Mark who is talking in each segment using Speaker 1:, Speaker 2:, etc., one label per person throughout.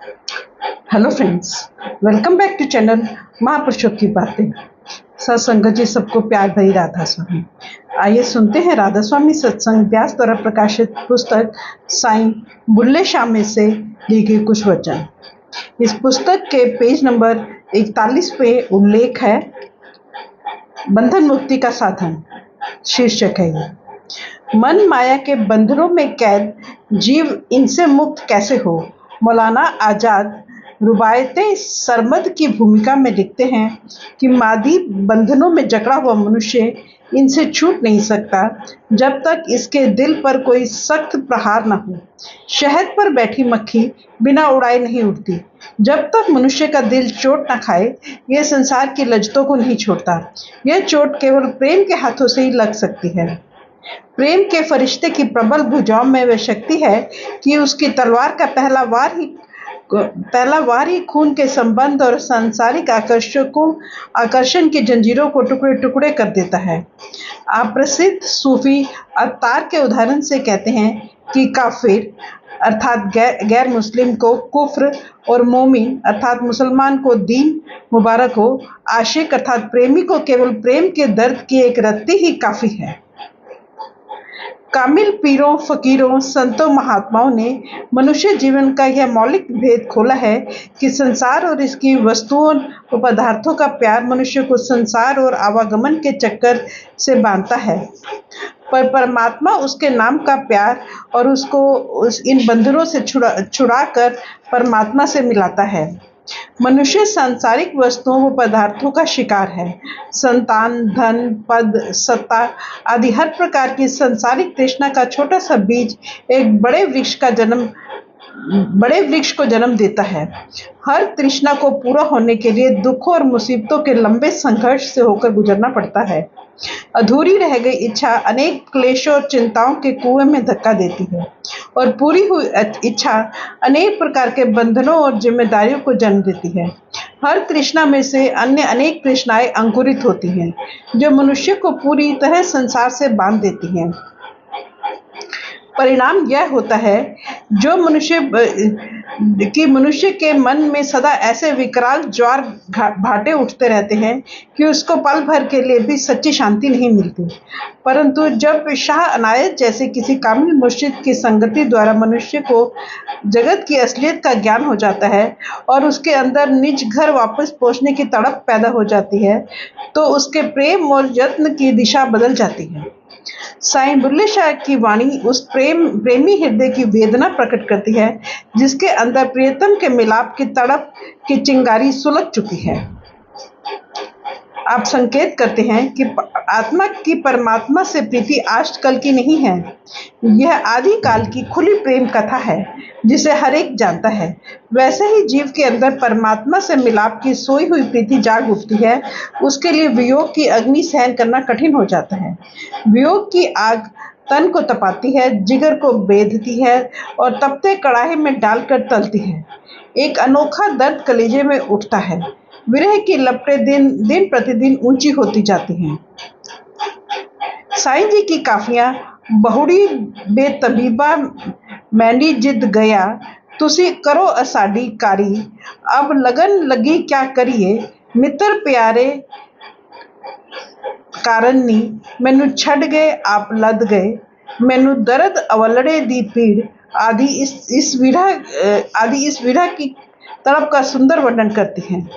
Speaker 1: Hello friends, welcome back to channel महापुरुषों की बातें। सत्संग जी सबको प्यार भरी राधा स्वामी। आइए सुनते हैं राधा स्वामी सत्संग व्यास द्वारा प्रकाशित पुस्तक साईं बुल्ले शाह में से ली गई कुछ वचन। इस पुस्तक के पेज नंबर 41 पे उल्लेख है बंधन मुक्ति का साधन। शीर्षक है ये, मन माया के बंधनों में कैद जीव इनसे मुक्त कैसे हो। मौलाना आजाद रुबायते सरमद की भूमिका में लिखते हैं कि मादी बंधनों में जकड़ा हुआ मनुष्य इनसे छूट नहीं सकता जब तक इसके दिल पर कोई सख्त प्रहार न हो। शहद पर बैठी मक्खी बिना उड़ाए नहीं उड़ती। जब तक मनुष्य का दिल चोट न खाए यह संसार की लज्जतों को नहीं छोड़ता। यह चोट केवल प्रेम के हाथों से ही लग सकती है। प्रेम के फरिश्ते की प्रबल भुजाओं में वह शक्ति है कि उसकी तलवार का पहला वार ही खून के संबंध और सांसारिक आकर्षण की जंजीरों को टुकड़े टुकड़े कर देता है। आप प्रसिद्ध सूफी अत्तार के उदाहरण से कहते हैं कि काफिर अर्थात गैर मुस्लिम को कुफ्र और मोमिन अर्थात मुसलमान को दीन मुबारक हो। आशिक अर्थात प्रेमी को केवल प्रेम के दर्द की एक रत्ती ही काफी है। कामिल पीरों, फकीरों, संतों, महात्माओं ने मनुष्य जीवन का यह मौलिक भेद खोला है कि संसार और इसकी वस्तुओं और पदार्थों का प्यार मनुष्य को संसार और आवागमन के चक्कर से बांधता है, पर परमात्मा उसके नाम का प्यार और उसको इन बंधनों से छुड़ाकर परमात्मा से मिलाता है। मनुष्य सांसारिक वस्तुओं व पदार्थों का शिकार है। संतान, धन, पद, सत्ता आदि हर प्रकार की सांसारिक तृष्णा का छोटा सा बीज एक बड़े वृक्ष को जन्म देता है। हर तृष्णा को पूरा होने के लिए दुखों और मुसीबतों के लंबे संघर्ष से होकर गुजरना पड़ता है। अधूरी रह गई इच्छा अनेक क्लेशों और चिंताओं के कुएं में धक्का देती है और पूरी हुई इच्छा अनेक प्रकार के बंधनों और जिम्मेदारियों को जन्म देती है। हर तृष्णा में से अन्य अनेक तृष्णाएं अंकुरित होती हैं जो मनुष्य को पूरी तरह संसार से बांध देती हैं। परिणाम यह होता है जो मनुष्य के मन में सदा ऐसे विकराल ज्वार भाटे उठते रहते हैं कि उसको पल भर के लिए भी सच्ची शांति नहीं मिलती। परंतु जब शाह अनायत जैसे किसी कामिल मुर्शिद की संगति द्वारा मनुष्य को जगत की असलियत का ज्ञान हो जाता है और उसके अंदर निज घर वापस पहुंचने की तड़प पैदा हो जाती है तो उसके प्रेम और यत्न की दिशा बदल जाती है। साईं बुल्ले शाह की वाणी उस प्रेमी हृदय की वेदना प्रकट करती है जिसके अंदर प्रियतम के मिलाप की तड़प की चिंगारी सुलग चुकी है। आप संकेत करते हैं कि आत्मा की परमात्मा से प्रीति आजकल की नहीं है। यह आदि काल की खुली प्रेम कथा है जिसे हर एक जानता है। वैसे ही जीव के अंदर परमात्मा से मिलाप की सोई हुई प्रीति जाग उठती है। उसके लिए वियोग की अग्नि सहन करना कठिन हो जाता है। वियोग की आग तन को तपाती है, जिगर को बेधती है और तपते कड़ाहे में डालकर तलती है। एक अनोखा दर्द कलेजे में उठता है। विरह की लपटें दिन प्रतिदिन ऊंची होती जाती हैं। साईं जी की काफियां बहुड़ी बेतबीबा मैंडी जिद गया तुसी करो असाडी कारी अब लगन लगी क्या करिए मित्र प्यारे कारण नी मैनू छड़ गए आप लद गए मैनू दर्द अवलड़े दी पीड़ आदि इस विरह की तड़प का सुंदर वर्णन करती हैं।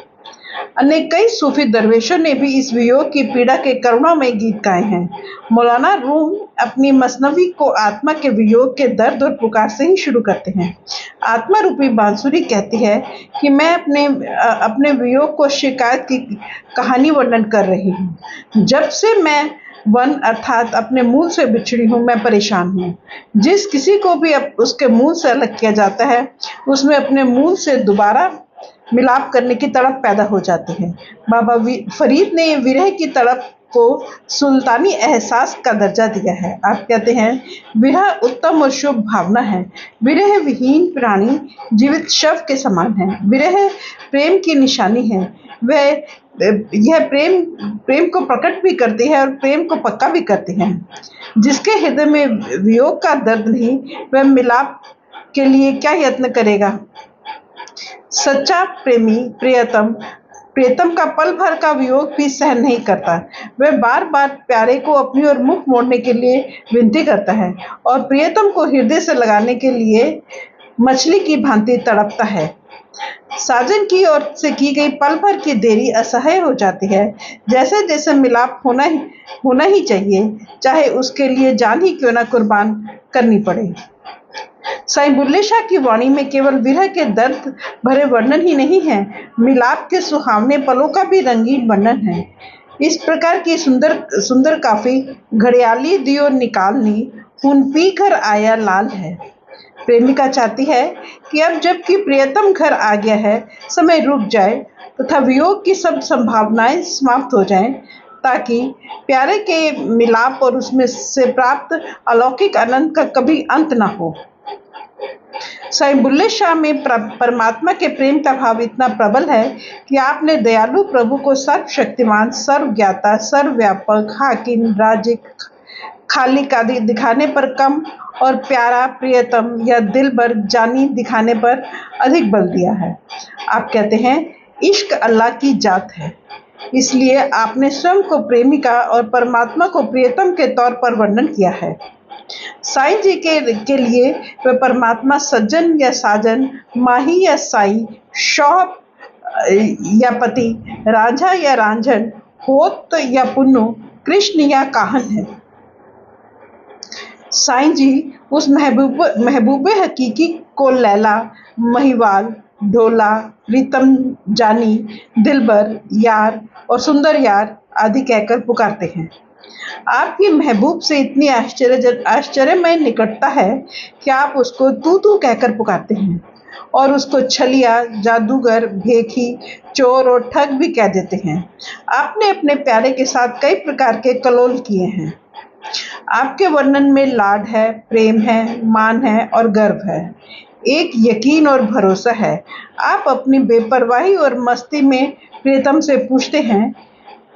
Speaker 1: अन्य कई सूफी दरवेशों ने भी इस वियोग की पीड़ा के करुणामय गीत गाए हैं। मौलाना रूम अपनी मसनवी को आत्मा के वियोग के दर्द और पुकार से ही शुरू करते हैं। आत्मा रूपी बांसुरी कहती है कि मैं अपने वियोग को शिकायत की कहानी वर्णन कर रही हूँ। जब से मैं वन अर्थात अपने मूल से बिछड़ी हूँ मैं परेशान हूँ। जिस किसी को भी उसके मूल से अलग किया जाता है उसमें अपने मूल से दोबारा मिलाप करने की तड़प पैदा हो जाती है। बाबा फरीद ने विरह की तड़प को सुल्तानी एहसास का दर्जा दिया है। आप कहते हैं विरह उत्तम और शुभ भावना है। विरह विहीन प्राणी जीवित शव के समान है। विरह प्रेम की निशानी है। यह प्रेम को प्रकट भी करती है और प्रेम को पक्का भी करती है। जिसके हृदय में वियोग का दर्द नहीं वह मिलाप के लिए क्या यत्न करेगा। सच्चा प्रेमी प्रियतम प्रियतम का पल भर का वियोग भी सहन नहीं करता। वह बार बार प्यारे को अपनी ओर मुख मोड़ने के लिए विनती करता है और प्रियतम को हृदय से लगाने के लिए मछली की भांति तड़पता है। साजन की ओर से की गई पल भर की देरी असह्य हो जाती है। जैसे जैसे मिलाप होना ही चाहिए, चाहे उसके लिए जान ही क्यों ना कुर्बान करनी पड़े। साईं बुल्ले शाह की वाणी में केवल विरह के दर्द भरे वर्णन ही नहीं है, मिलाप के सुहावने पलों का भी रंगीन वर्णन है। इस प्रकार की सुंदर सुंदर काफी घड़ियाली दियो निकालनी, खून पी घर आया लाल है। प्रेमिका चाहती है कि अब जबकि प्रियतम घर आ गया है, समय रुक जाए तथा वियोग की सब संभावनाएं समाप्त हो जाएं, ताकि प्यारे के मिलाप और उसमें से प्राप्त अलौकिक आनंद का कभी अंत न हो। साईं बुल्ले शाह में परमात्मा के प्रेम का भाव इतना प्रबल है कि आपने दयालु प्रभु को सर्वशक्तिमान, सर्वज्ञाता, सर्वव्यापक, हाकिम, राजिक, खालिक आदि दिखाने पर कम और प्यारा, प्रियतम या दिलबर, जानी दिखाने पर अधिक बल दिया है। आप कहते हैं इश्क अल्लाह की जात है, इसलिए आपने स्वयं को प्रेमिका और परमात्मा को प्रियतम के तौर पर वर्णन किया है। साईं जी के लिए वह परमात्मा सज्जन या साजन, माही या साई, शौहर या पति, रांझा या रांझन, होत या पुन्नु, कृष्ण या काहन है। साईं जी उस महबूबे हकीकी को लैला, महिवाल, ढोला, प्रीतम जानी, दिलबर, यार और सुंदर यार आदि कहकर पुकारते हैं। आपकी महबूब से इतनी आश्चर्यमय निकटता है कि आप उसको तू तू कहकर पुकारते हैं और उसको छलिया, जादूगर, भेखी, चोर और ठग भी कह देते हैं। आपने अपने प्यारे के साथ कई प्रकार के कलोल किए हैं। आपके वर्णन में लाड है, प्रेम है, मान है और गर्व है, एक यकीन और भरोसा है। आप अपनी बेपरवाही और मस्ती में प्रियतम से पूछते हैं,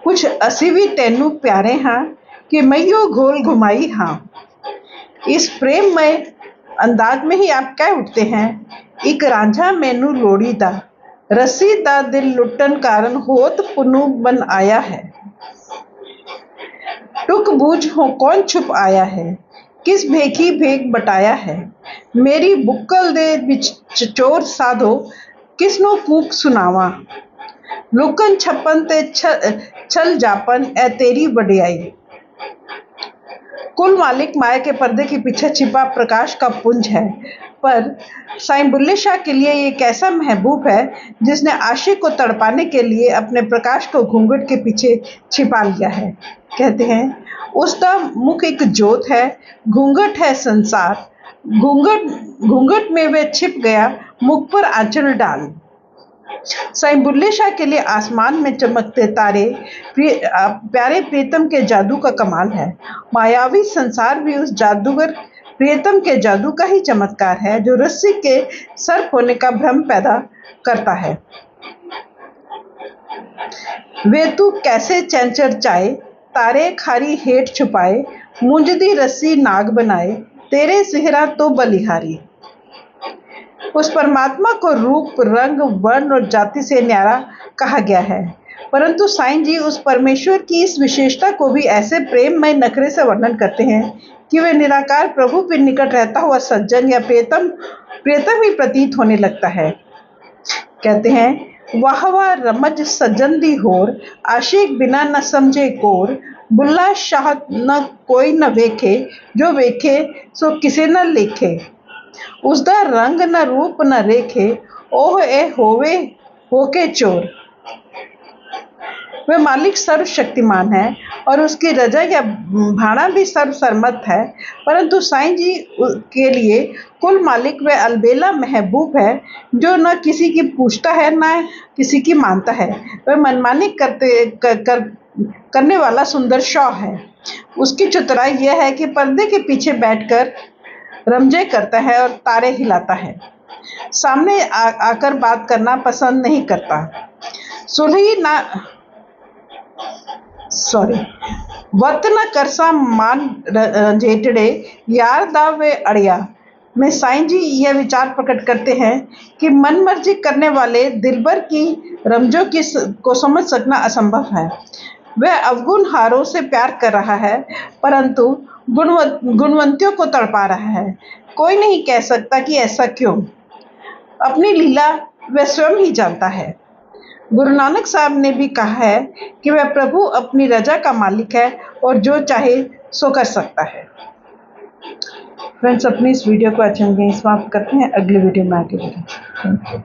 Speaker 1: कुछ असीवी तैनू प्यारे हाँ कि मैयो घोल घुमाई हाँ। इस प्रेममय अंदाज में ही आप कह उठते हैं, एक रांझा मैनू लोड़ी दा, रस्सी दा दिल लुट्टन कारण होत पुनु बन आया है। टुक बूझ हो कौन छुप आया है, किस भेखी भेख बटाया है। मेरी बुक्कल दे बिच चोर साधो, किसनो कूक सुनावा। लुकन छप्पन ते छल जापन ए तेरी वडियाई। कुल मालिक माया के पर्दे के पीछे छिपा प्रकाश का पुंज है, पर साईं बुल्ले शाह के लिए एक ऐसा महबूब है जिसने आशिक को तड़पाने के लिए अपने प्रकाश को घूंघट के पीछे छिपा लिया है। कहते हैं उसका मुख एक जोत है, घूंघट है संसार, घूंघट में वह छिप गया, मुख पर आंचल डाल। साईं बुल्ले शाह के लिए आसमान में चमकते तारे प्यारे प्रीतम के जादू का कमाल है। मायावी संसार भी उस जादूगर प्रियतम के जादू का ही चमत्कार है, जो रस्सी के सर्प होने का भ्रम पैदा करता है। वे तू कैसे चैंचर चाहे, तारे खारी हेठ छुपाए, मुंजदी रस्सी नाग बनाए, तेरे सिहरा तो बलिहारी। उस परमात्मा को रूप, रंग, वर्ण और जाति से न्यारा कहा गया है, परंतु साईं जी उस परमेश्वर की इस विशेषता को भी ऐसे प्रेममय नखरे से वर्णन करते हैं कि वे निराकार प्रभु के निकट रहता हुआ सज्जन या प्रियतम ही प्रतीत होने लगता है। कहते हैं वाह वाह रमज सज्जन दी होर, आशिक बिना न समझे कोर, बुल्ला शाह न कोई न वेखे, जो वेखे सो किसे न लेखे। उसका रंग न रूप न रेखे, ओह ए होवे होके चोर। वह मालिक सर्वशक्तिमान है और उसकी रजा या भाड़ा भी सर्वसम्मत है, परंतु साईं जी के लिए कुल मालिक वह अलबेला महबूब है जो न किसी की पूछता है न किसी की मानता है। वह मनमानी करने वाला सुंदर शौ है। उसकी चतुराई यह है कि पर्दे के पीछे बैठकर रमजे करता है और तारे हिलाता है, सामने आकर बात करना पसंद नहीं करता। वत न करसा मान रंजेटड़े, यार दा वे अड़िया, में साईं जी यह विचार प्रकट करते हैं कि मन मर्जी करने वाले दिलबर की रमजों को समझ सकना असंभव है। वह अवगुण हारों से प्यार कर रहा है, परंतु गुणवंतियों को तड़पा रहा है। कोई नहीं कह सकता कि ऐसा क्यों। अपनी लीला वह स्वयं ही जानता है। गुरु नानक साहब ने भी कहा है कि वह प्रभु अपनी रजा का मालिक है और जो चाहे सो कर सकता है। फ्रेंड्स, अपनी इस वीडियो को अच्छा लगे समाप्त करते हैं। अगली वीडियो में आगे बढ़ेंगे। Thank you.